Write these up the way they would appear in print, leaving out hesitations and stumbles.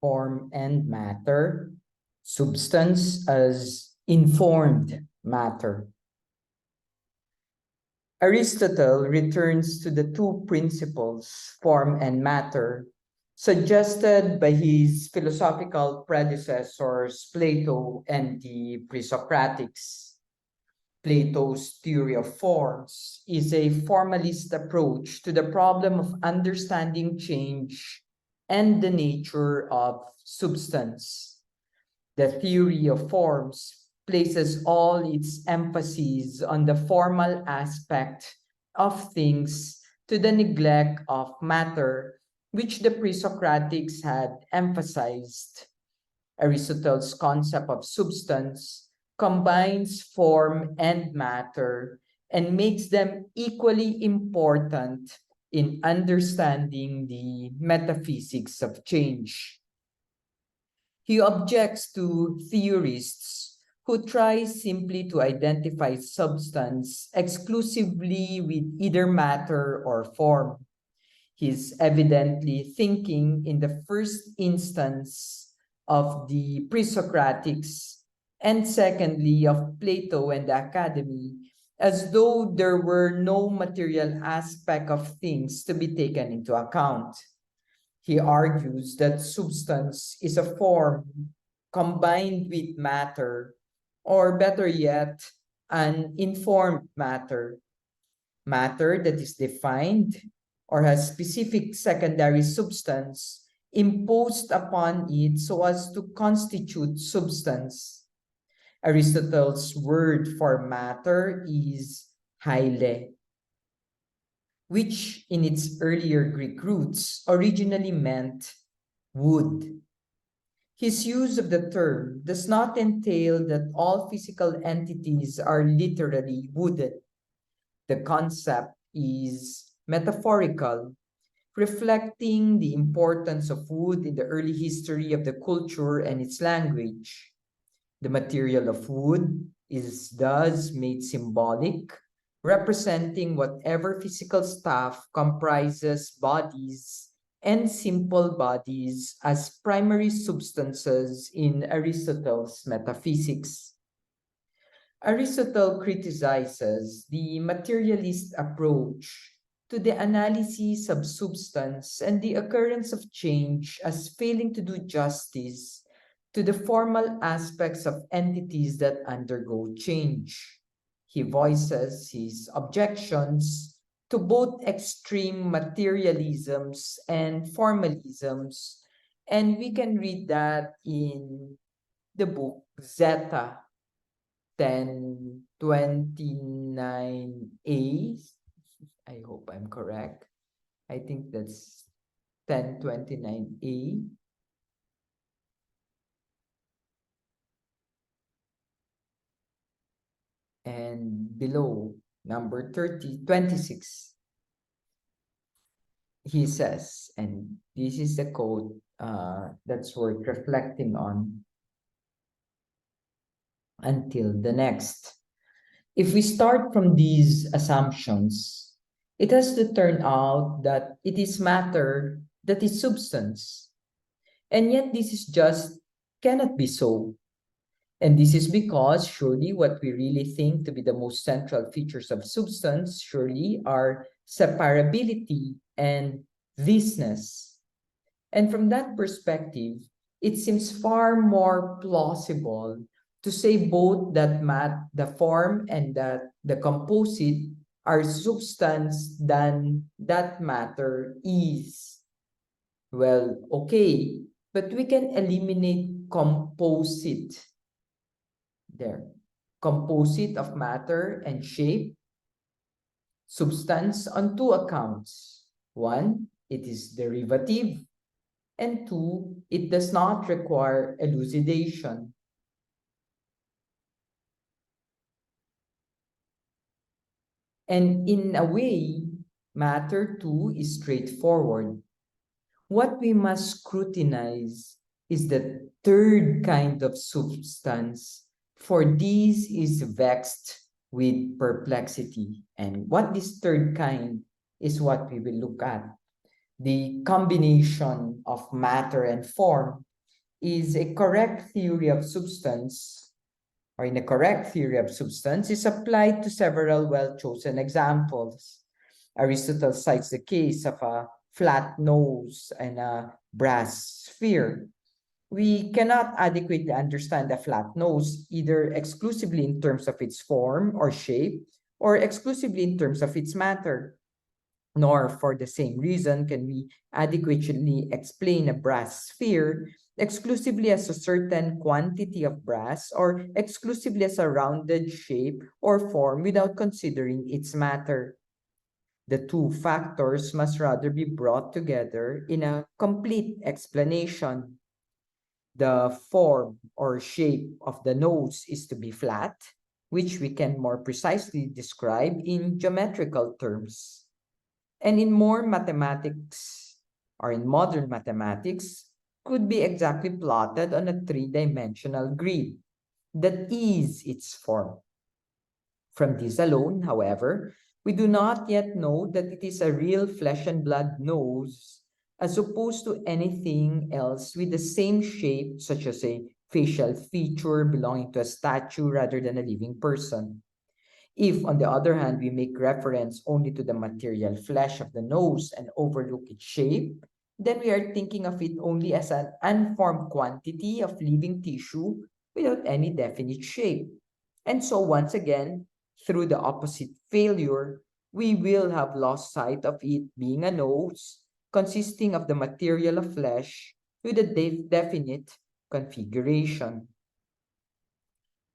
form and matter, substance as informed matter. Aristotle returns to the two principles, form and matter, suggested by his philosophical predecessors, Plato and the Pre-Socratics. Plato's theory of forms is a formalist approach to the problem of understanding change and the nature of substance. The theory of forms places all its emphasis on the formal aspect of things to the neglect of matter, which the pre-Socratics had emphasized. Aristotle's concept of substance combines form and matter and makes them equally important in understanding the metaphysics of change. He objects to theorists who try simply to identify substance exclusively with either matter or form. He's evidently thinking in the first instance of the pre-Socratics and secondly of Plato and the Academy, as though there were no material aspect of things to be taken into account. He argues that substance is a form combined with matter, or better yet, an informed matter, matter that is defined or has specific secondary substance imposed upon it so as to constitute substance. Aristotle's word for matter is hyle, which in its earlier Greek roots originally meant wood. His use of the term does not entail that all physical entities are literally wooden. The concept is metaphorical, reflecting the importance of wood in the early history of the culture and its language. The material of wood is thus made symbolic, representing whatever physical stuff comprises bodies and simple bodies as primary substances in Aristotle's metaphysics. Aristotle criticizes the materialist approach to the analysis of substance and the occurrence of change as failing to do justice to the formal aspects of entities that undergo change. He voices his objections to both extreme materialisms and formalisms, and we can read that in the book Zeta 1029A. I hope I'm correct. I think that's 1029A. And below, number 26, he says, and this is the quote that's worth reflecting on until the next. If we start from these assumptions, it has to turn out that it is matter that is substance. And yet this is just cannot be so. And this is because surely what we really think to be the most central features of substance surely are separability and thisness. And from that perspective, it seems far more plausible to say both that the form and that the composite are substance than that matter is. Well, okay, but we can eliminate composite there. Composite of matter and shape, substance on two accounts. One, it is derivative, and two, it does not require elucidation. And in a way, matter too is straightforward. What we must scrutinize is the third kind of substance, for this is vexed with perplexity. And what this third kind is what we will look at. The combination of matter and form is a correct theory of substance, or in a correct theory of substance, is applied to several well-chosen examples. Aristotle cites the case of a flat nose and a brass sphere. We cannot adequately understand a flat nose either exclusively in terms of its form or shape, or exclusively in terms of its matter. Nor, for the same reason, can we adequately explain a brass sphere exclusively as a certain quantity of brass or exclusively as a rounded shape or form without considering its matter. The two factors must rather be brought together in a complete explanation. The form or shape of the nose is to be flat, which we can more precisely describe in geometrical terms. And in more mathematics, or in modern mathematics, could be exactly plotted on a three-dimensional grid that is its form. From this alone, however, we do not yet know that it is a real flesh and blood nose, as opposed to anything else with the same shape, such as a facial feature belonging to a statue rather than a living person. If, on the other hand, we make reference only to the material flesh of the nose and overlook its shape, then we are thinking of it only as an unformed quantity of living tissue without any definite shape. And so, once again, through the opposite failure, we will have lost sight of it being a nose consisting of the material of flesh with a definite configuration.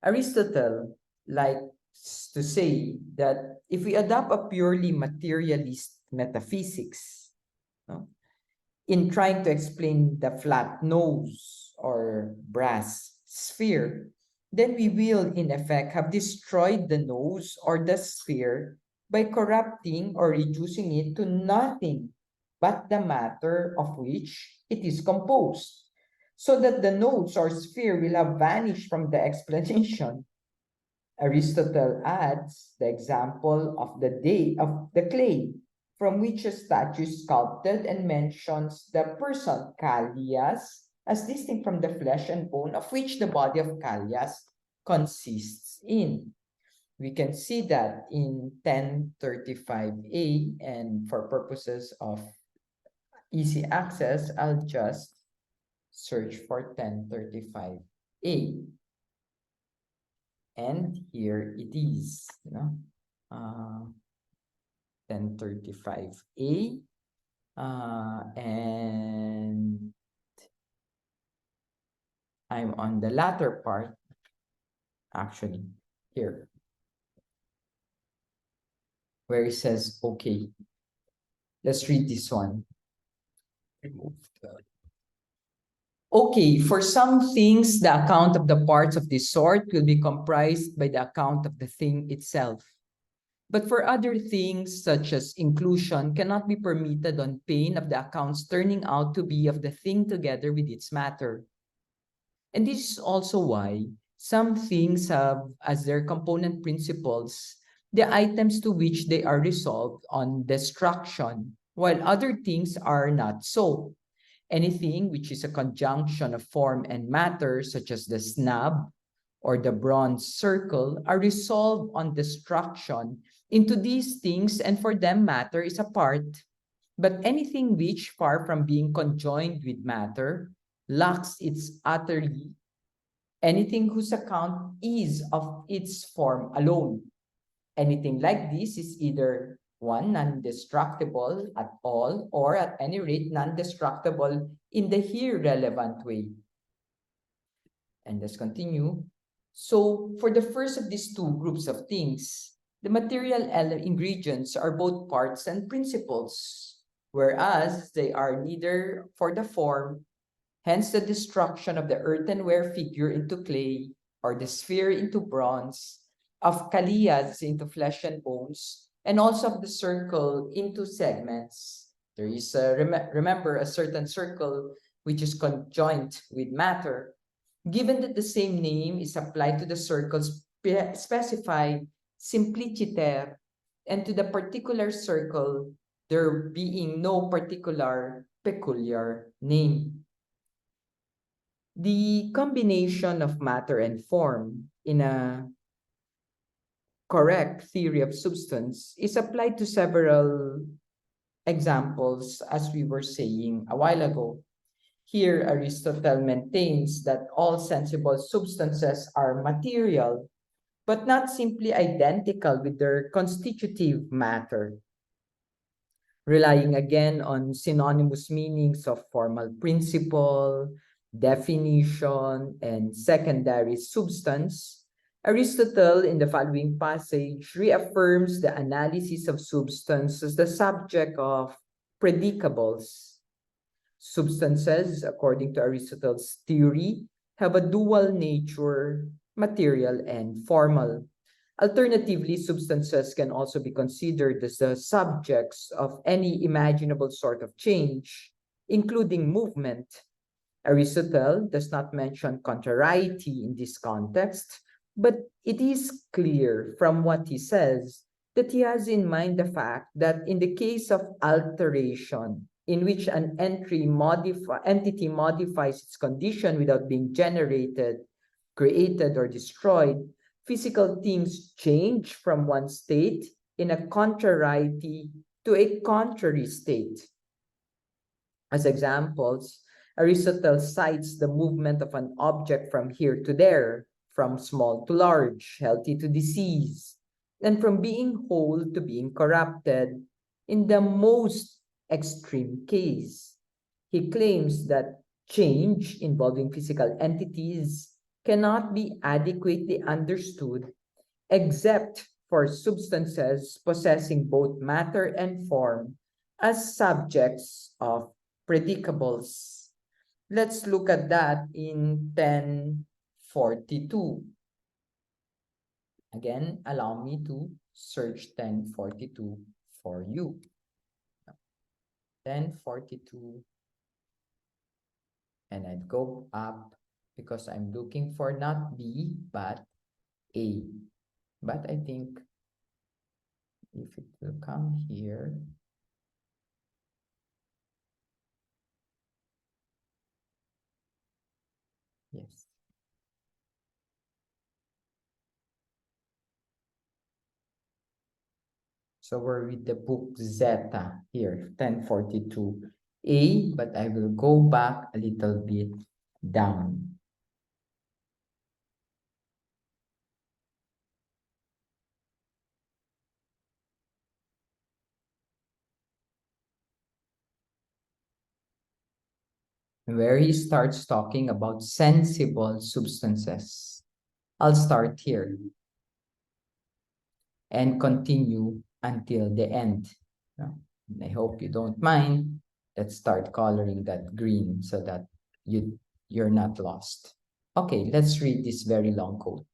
Aristotle likes to say that if we adopt a purely materialist metaphysics, no, in trying to explain the flat nose or brass sphere, then we will, in effect, have destroyed the nose or the sphere by corrupting or reducing it to nothing but the matter of which it is composed, so that the nose or sphere will have vanished from the explanation. Aristotle adds the example of the day of the clay from which a statue is sculpted and mentions the person Callias as distinct from the flesh and bone of which the body of Callias consists in. We can see that in 1035a, and for purposes of easy access, I'll just search for 1035a. And here it is, 1035a, and I'm on the latter part, actually, here, where it says, okay, let's read this one. Okay, for some things, the account of the parts of this sort will be comprised by the account of the thing itself. But for other things, such as inclusion, cannot be permitted on pain of the accounts turning out to be of the thing together with its matter. And this is also why some things have as their component principles the items to which they are resolved on destruction, while other things are not so. Anything which is a conjunction of form and matter, such as the snub or the bronze circle, are resolved on destruction into these things, and for them matter is a part. But anything which, far from being conjoined with matter, lacks its utterly, anything whose account is of its form alone. Anything like this is either one, non-destructible at all, or at any rate, non-destructible in the here relevant way. And let's continue. So for the first of these two groups of things, the material ingredients are both parts and principles, whereas they are neither for the form, hence the destruction of the earthenware figure into clay, or the sphere into bronze, of Callias into flesh and bones, and also of the circle into segments. There is, remember, a certain circle which is conjoined with matter. Given that the same name is applied to the circles specified simpliciter, and to the particular circle, there being no particular peculiar name. The combination of matter and form in a correct theory of substance is applied to several examples, as we were saying a while ago. Here, Aristotle maintains that all sensible substances are material, but not simply identical with their constitutive matter, relying again on synonymous meanings of formal principle, definition, and secondary substance. Aristotle, in the following passage, reaffirms the analysis of substance as the subject of predicables. Substances, according to Aristotle's theory, have a dual nature, material and formal. Alternatively, substances can also be considered as the subjects of any imaginable sort of change, including movement. Aristotle does not mention contrariety in this context, but it is clear from what he says that he has in mind the fact that in the case of alteration, in which an entity modifies its condition without being generated, created, or destroyed, physical things change from one state in a contrariety to a contrary state. As examples, Aristotle cites the movement of an object from here to there, from small to large, healthy to disease, and from being whole to being corrupted. In the most extreme case, he claims that change involving physical entities cannot be adequately understood except for substances possessing both matter and form as subjects of predicables. Let's look at that in 1042. Again, allow me to search 1042 for you. 1042, and I'd go up because I'm looking for not B, but A. But I think if it will come here, yes. So we're with the book Zeta here, 1042A, but I will go back a little bit down. Where he starts talking about sensible substances. I'll start here and continue until the end. I hope you don't mind. Let's start coloring that green so that you're not lost. Okay, let's read this very long quote.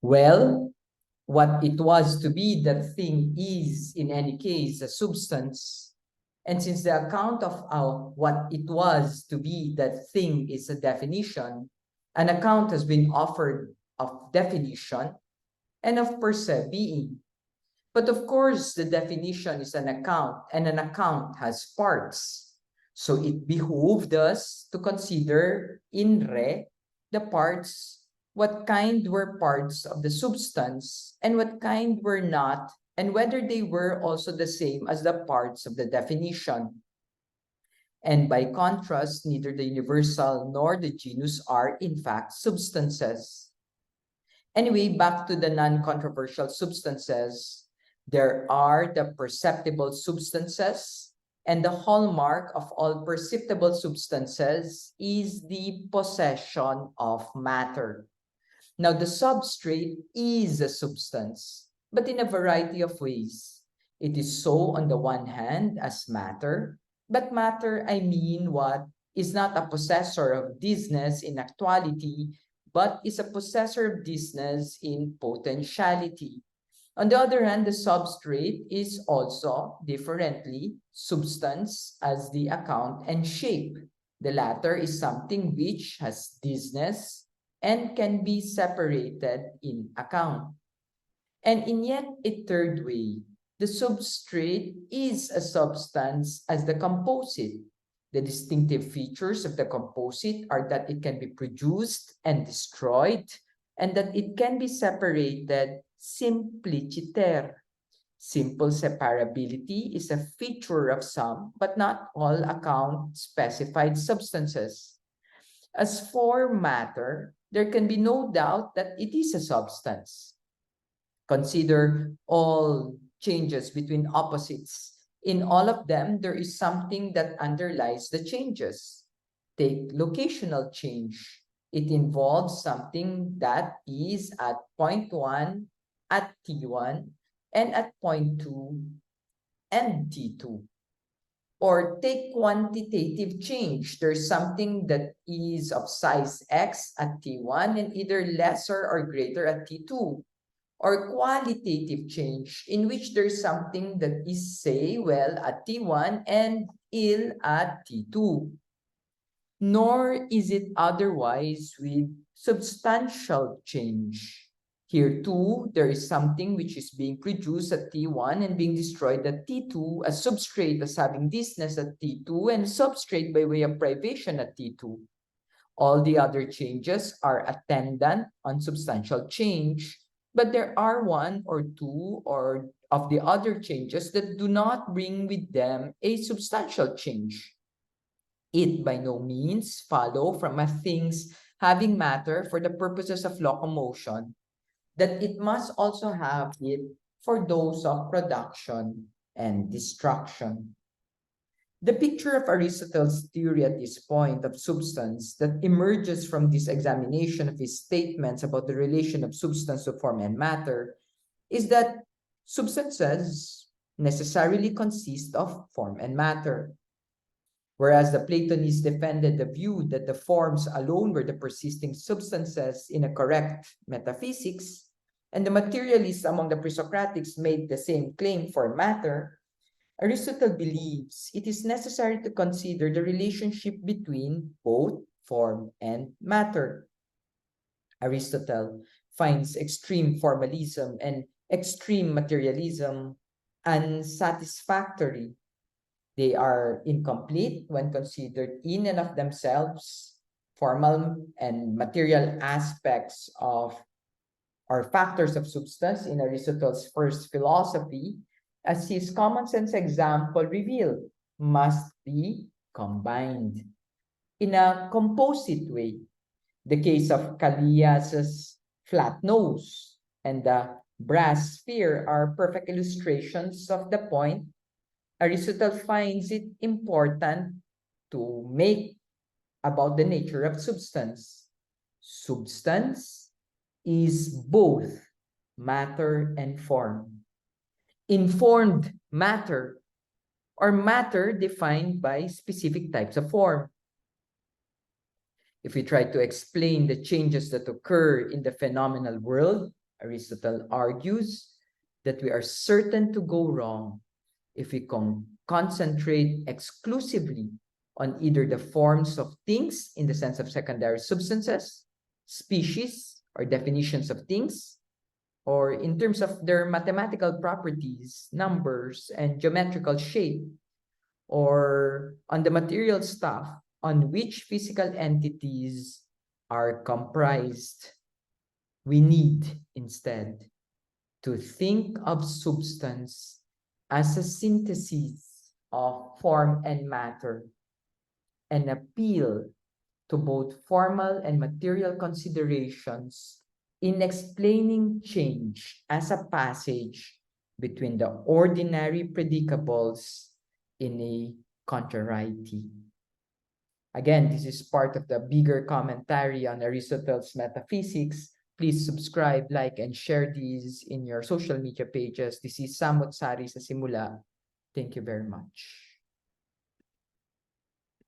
Well, what it was to be that thing is, in any case, a substance. And since the account of what it was to be that thing is a definition, an account has been offered of definition and of per se being. But of course, the definition is an account, and an account has parts. So it behooved us to consider in re the parts, what kind were parts of the substance and what kind were not, and whether they were also the same as the parts of the definition. And by contrast, neither the universal nor the genus are in fact substances. Anyway, back to the non-controversial substances. There are the perceptible substances, and the hallmark of all perceptible substances is the possession of matter. Now, the substrate is a substance, but in a variety of ways. It is so on the one hand as matter, but matter, I mean what is not a possessor of thisness in actuality, but is a possessor of thisness in potentiality. On the other hand, the substrate is also differently substance as the account and shape. The latter is something which has thisness and can be separated in account. And in yet a third way, the substrate is a substance as the composite. The distinctive features of the composite are that it can be produced and destroyed, and that it can be separated simpliciter. Simple separability is a feature of some, but not all account-specified substances. As for matter, there can be no doubt that it is a substance. Consider all changes between opposites. In all of them, there is something that underlies the changes. Take locational change. It involves something that is at point 1, at T1, and at point 2 and T2. Or take quantitative change. There's something that is of size X at T1 and either lesser or greater at T2. Or qualitative change, in which there's something that is, say, well at T1 and ill at T2. Nor is it otherwise with substantial change. Here too, there is something which is being produced at T1 and being destroyed at T2, a substrate as having thisness at T2, and substrate by way of privation at T2. All the other changes are attendant on substantial change, but there are one or two or of the other changes that do not bring with them a substantial change. It by no means follow from a thing's having matter for the purposes of locomotion that it must also have it for those of production and destruction. The picture of Aristotle's theory at this point of substance that emerges from this examination of his statements about the relation of substance to form and matter is that substances necessarily consist of form and matter. Whereas the Platonists defended the view that the forms alone were the persisting substances in a correct metaphysics, and the materialists among the pre-Socratics made the same claim for matter, Aristotle believes it is necessary to consider the relationship between both form and matter. Aristotle finds extreme formalism and extreme materialism unsatisfactory. They are incomplete when considered in and of themselves. Formal and material aspects of or factors of substance in Aristotle's first philosophy, as his common sense example revealed, must be combined in a composite way. The case of Callias's flat nose and the brass sphere are perfect illustrations of the point. Aristotle finds it important to make about the nature of substance. Substance is both matter and form. Informed matter, or matter defined by specific types of form. If we try to explain the changes that occur in the phenomenal world, Aristotle argues that we are certain to go wrong if we concentrate exclusively on either the forms of things in the sense of secondary substances, species, or definitions of things, or in terms of their mathematical properties, numbers, and geometrical shape, or on the material stuff on which physical entities are comprised. We need instead to think of substance as a synthesis of form and matter, and appeal to both formal and material considerations in explaining change as a passage between the ordinary predicables in a contrariety. Again, this is part of the bigger commentary on Aristotle's metaphysics. Please subscribe, like, and share these in your social media pages. This is Samo't sa Simula. Thank you very much.